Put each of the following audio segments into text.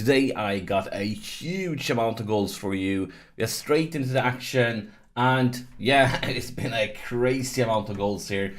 Today I got a huge amount of goals for you. We are straight into the action, and yeah, it's been a crazy amount of goals here.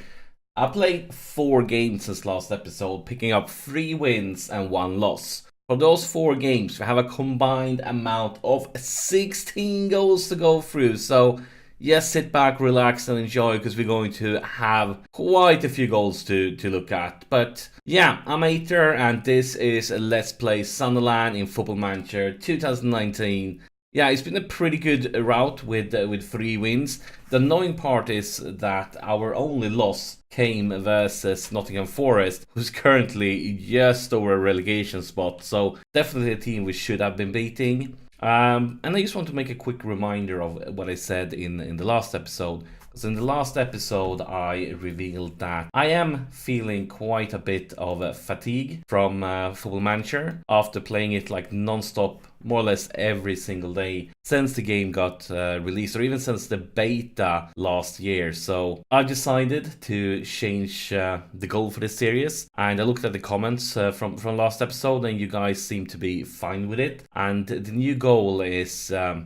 I played 4 games since last episode, picking up 3 wins and 1 loss. For those 4 games, we have a combined amount of 16 goals to go through. So yes, sit back, relax and enjoy, because we're going to have quite a few goals to look at. But yeah, I'm Ater and this is Let's Play Sunderland in Football Manager 2019. Yeah, it's been a pretty good route with 3 wins. The annoying part is that our only loss came versus Nottingham Forest, who's currently just over a relegation spot. So definitely a team we should have been beating. And I just want to make a quick reminder of what I said in the last episode. So in the last episode, I revealed that I am feeling quite a bit of fatigue from Football Manager after playing it like non-stop, more or less every single day since the game got released, or even since the beta last year. So I decided to change the goal for this series, and I looked at the comments from last episode, and you guys seem to be fine with it. And the new goal is to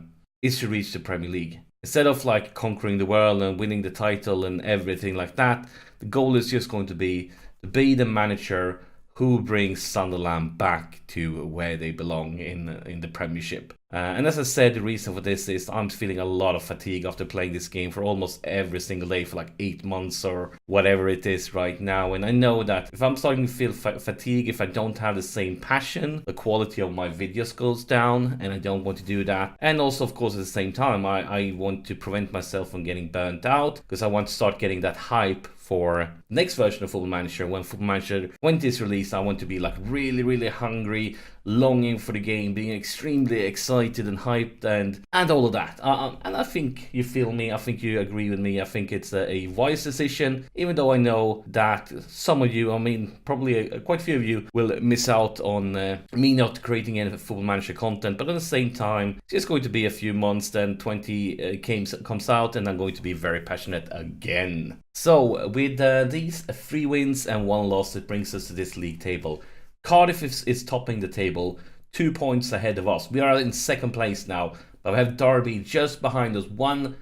reach the Premier League. Instead of like conquering the world and winning the title and everything like that, the goal is just going to be the manager who brings Sunderland back to where they belong in the Premiership. And as I said, the reason for this is I'm feeling a lot of fatigue after playing this game for almost every single day for like 8 months or whatever it is right now. And I know that if I'm starting to feel fatigue, if I don't have the same passion, the quality of my videos goes down, and I don't want to do that. And also, of course, at the same time, I want to prevent myself from getting burnt out, because I want to start getting that hype for next version of Football Manager. When Football Manager, when it is released, I want to be like really hungry, longing for the game, being extremely excited and hyped and all of that. And I think you feel me, I think you agree with me. I think it's a wise decision, even though I know that some of you, I mean probably quite a few of you, will miss out on me not creating any Football Manager content. But at the same time, it's just going to be a few months, then 20 games comes out, and I'm going to be very passionate again. So with these 3 wins and 1 loss, it brings us to this league table. Cardiff is topping the table, 2 points ahead of us. We are in 2nd place now, but we have Derby just behind us, 1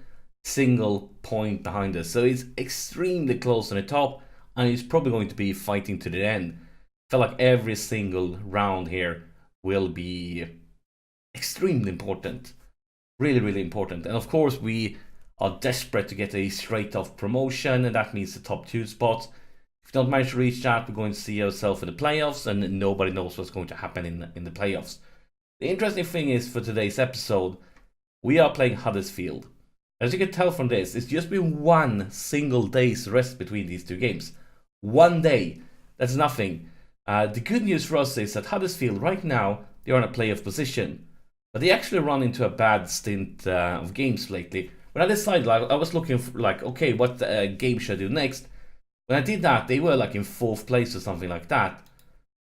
single point behind us. So it's extremely close on the top, and it's probably going to be fighting to the end. I feel like every single round here will be extremely important. Really important. And of course, we are desperate to get a straight off promotion, and that means the top 2 spots. If we don't manage to reach that, we're going to see ourselves in the playoffs, and nobody knows what's going to happen in the playoffs. The interesting thing is, for today's episode, we are playing Huddersfield. As you can tell from this, it's just been 1 single day's rest between these 2 games. 1 day. That's nothing. The good news for us is that Huddersfield right now, they are in a playoff position. But they actually run into a bad stint of games lately. When I decided, like, I was looking for, like, okay, what game should I do next? When I did that, they were like in 4th place or something like that.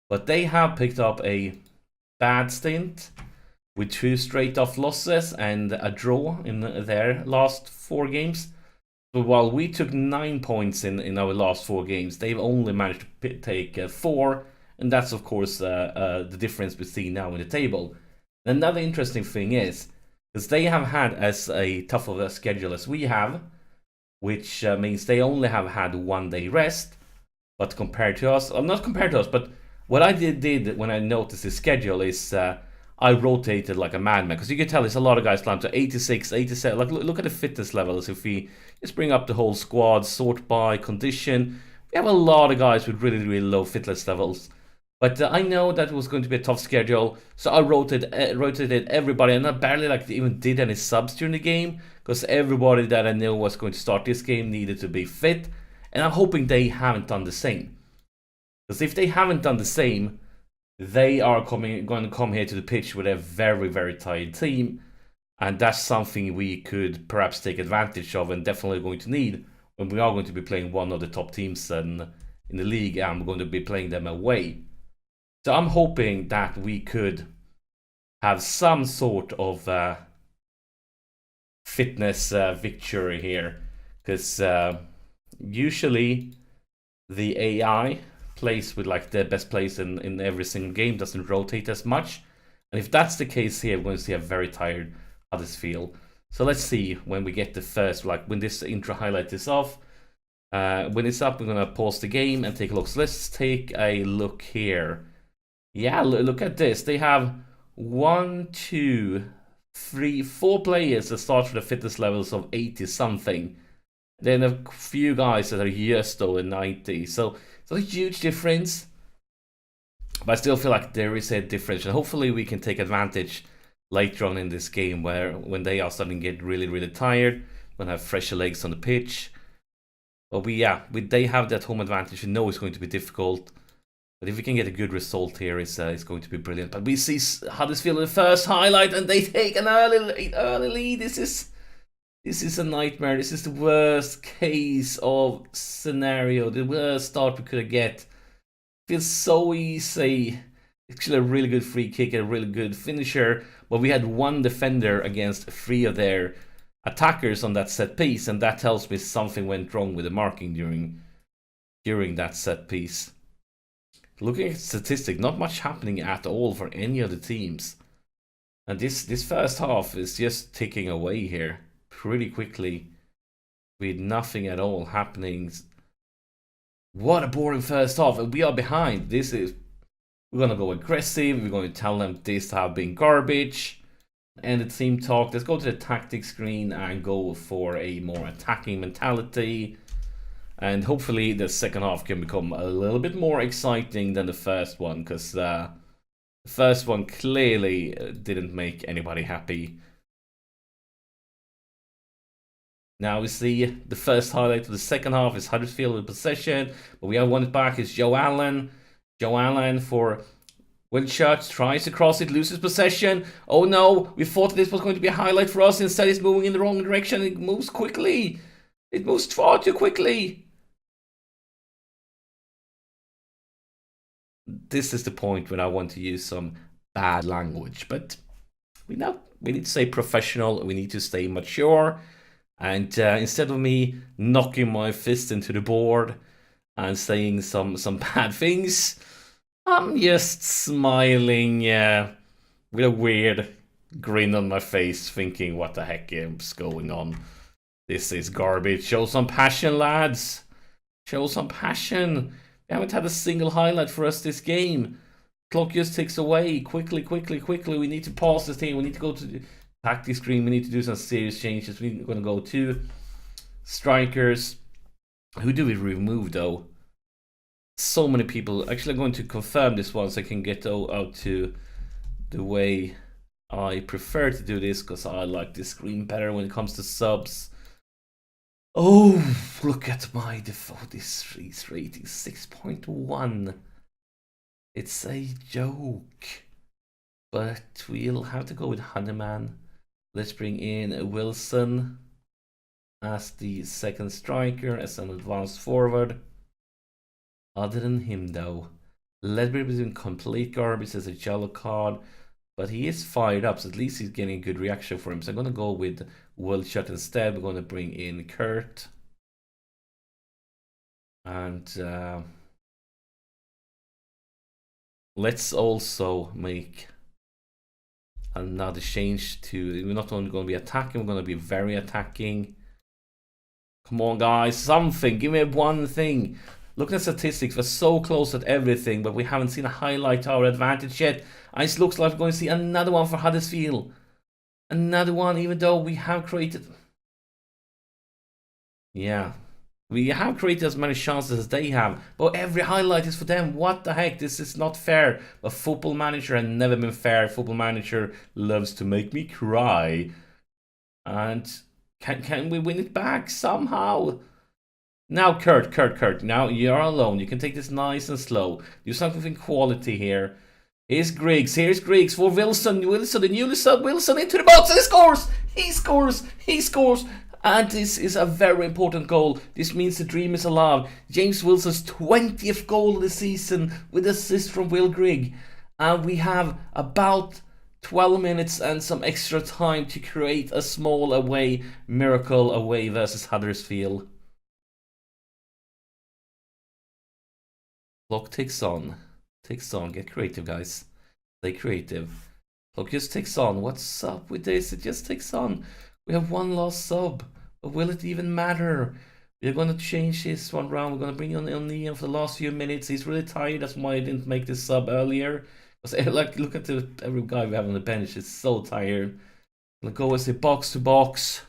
But they have picked up a bad stint with 2 straight off losses and a draw in their last 4 games. So while we took 9 points in our last 4 games, they've only managed to take 4. And that's, of course, the difference we see now in the table. And another interesting thing is, because they have had as a tough of a schedule as we have, which means they only have had 1 day rest. But compared to us, not compared to us, but what I did when I noticed the schedule is I rotated like a madman. Because you can tell there's a lot of guys climbed to 86, 87. Like, look at the fitness levels. If we just bring up the whole squad, sort by condition, we have a lot of guys with really low fitness levels. But I know that it was going to be a tough schedule, so I rotated everybody, and I barely like even did any subs during the game, because everybody that I knew was going to start this game needed to be fit, and I'm hoping they haven't done the same. Because if they haven't done the same, they are going to come here to the pitch with a very tired team, and that's something we could perhaps take advantage of, and definitely going to need when we are going to be playing one of the top teams in the league, and we're going to be playing them away. So I'm hoping that we could have some sort of fitness victory here, because usually the AI plays with like the best players in every single game, doesn't rotate as much. And if that's the case here, we're going to see a very tired Huddersfield. So let's see when we get the first, like when this intro highlight is off. When it's up, we're going to pause the game and take a look. So let's take a look here. Yeah, look at this. They have 1, 2, 3, 4 players that start with the fitness levels of 80 something. Then a few guys that are just over 90. So it's a huge difference. But I still feel like there is a difference. And hopefully we can take advantage later on in this game where when they are starting to get really, really tired, we're going to have fresher legs on the pitch. But they have that home advantage. We know it's going to be difficult. But if we can get a good result here, it's going to be brilliant. But we see Huddersfield in the first highlight, and they take an early lead. This is a nightmare. This is the worst case of scenario. The worst start we could get. Feels so easy. Actually, a really good free kick, a really good finisher. But we had one defender against 3 of their attackers on that set piece, and that tells me something went wrong with the marking during that set piece. Looking at statistics, not much happening at all for any of the teams. And this first half is just ticking away here pretty quickly with nothing at all happening. What a boring first half, and we are behind. We're going to go aggressive. We're going to tell them this have been garbage. And the team talk. Let's go to the tactics screen and go for a more attacking mentality. And hopefully the second half can become a little bit more exciting than the first one, because the first one clearly didn't make anybody happy. Now we see the first highlight of the second half is Huddersfield with possession, but we have won it back. It's Joe Allen. Joe Allen for Wilchurch, tries to cross it, loses possession. Oh no, we thought this was going to be a highlight for us. Instead it's moving in the wrong direction. It moves quickly. It moves far too quickly. This is the point when I want to use some bad language, but we need to stay professional. We need to stay mature. And instead of me knocking my fist into the board and saying some bad things, I'm just smiling with a weird grin on my face, thinking, what the heck is going on? This is garbage. Show some passion, lads. Show some passion. They haven't had a single highlight for us this game. Clock just ticks away. Quickly. We need to pause this thing. We need to go to the tactics screen. We need to do some serious changes. We're going to go to strikers. Who do we remove, though? So many people. Actually, I'm going to confirm this one so I can get out to the way I prefer to do this, because I like this screen better when it comes to subs. Oh, look at my default. This rating 6.1. It's a joke. But we'll have to go with Honeyman. Let's bring in Wilson as the second striker, as an advanced forward. Other than him, though, Ledbury was in complete garbage as a yellow card, but he is fired up, so at least he's getting a good reaction for him. So I'm going to go with Wilshot instead. We're going to bring in Kurt. And let's also make another change to... We're not only going to be attacking, we're going to be very attacking. Come on, guys, something. Give me one thing. Looking at statistics, we're so close at everything, but we haven't seen a highlight to our advantage yet. And it looks like we're going to see another one for Huddersfield. Another one, even though we have created... Yeah. We have created as many chances as they have, but every highlight is for them. What the heck? This is not fair. But Football Manager has never been fair. Football Manager loves to make me cry. And can we win it back somehow? Now, Kurt, now you're alone. You can take this nice and slow. Do something in quality here. Here's Griggs for Wilson, the newly subbed Wilson into the box, and he scores. And this is a very important goal. This means the dream is alive. James Wilson's 20th goal of the season with assist from Will Grigg. And we have about 12 minutes and some extra time to create a small miracle away versus Huddersfield. Clock ticks on. Get creative, guys. Stay creative. Look, just takes on. What's up with this? It just takes on. We have one lost sub. But will it even matter? We're going to change this one round. We're going to bring on Neon for the last few minutes. He's really tired. That's why I didn't make this sub earlier. Because, like, look at every guy we have on the bench. Is so tired. We'll go as a box to box.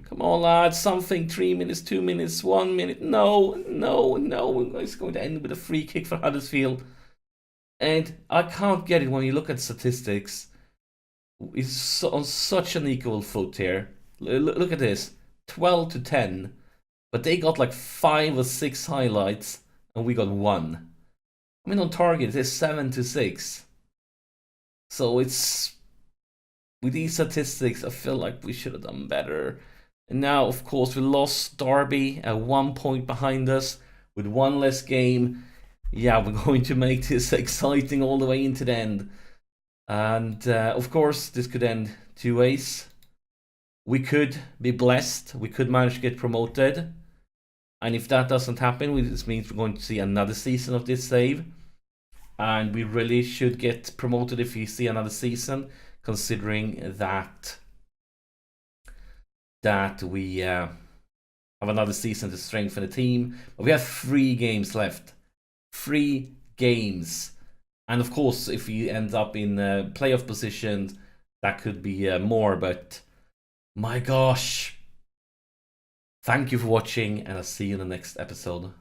Come on, lads. Something. 3 minutes, 2 minutes, 1 minute. No. It's going to end with a free kick for Huddersfield. And I can't get it when you look at statistics. It's on such an equal foot here. Look at this. 12 to 10. But they got like 5 or 6 highlights. And we got 1. I mean, on target, it's 7 to 6. So it's... With these statistics, I feel like we should have done better. And now, of course, we lost Derby at 1 point behind us. With 1 less game. Yeah, we're going to make this exciting all the way into the end. And of course, this could end 2 ways. We could be blessed. We could manage to get promoted. And if that doesn't happen, this means we're going to see another season of this save. And we really should get promoted if we see another season, considering that we have another season to strengthen the team. But we have 3 games left. 3 games. And of course, if we end up in playoff positions, that could be more. But my gosh. Thank you for watching, and I'll see you in the next episode.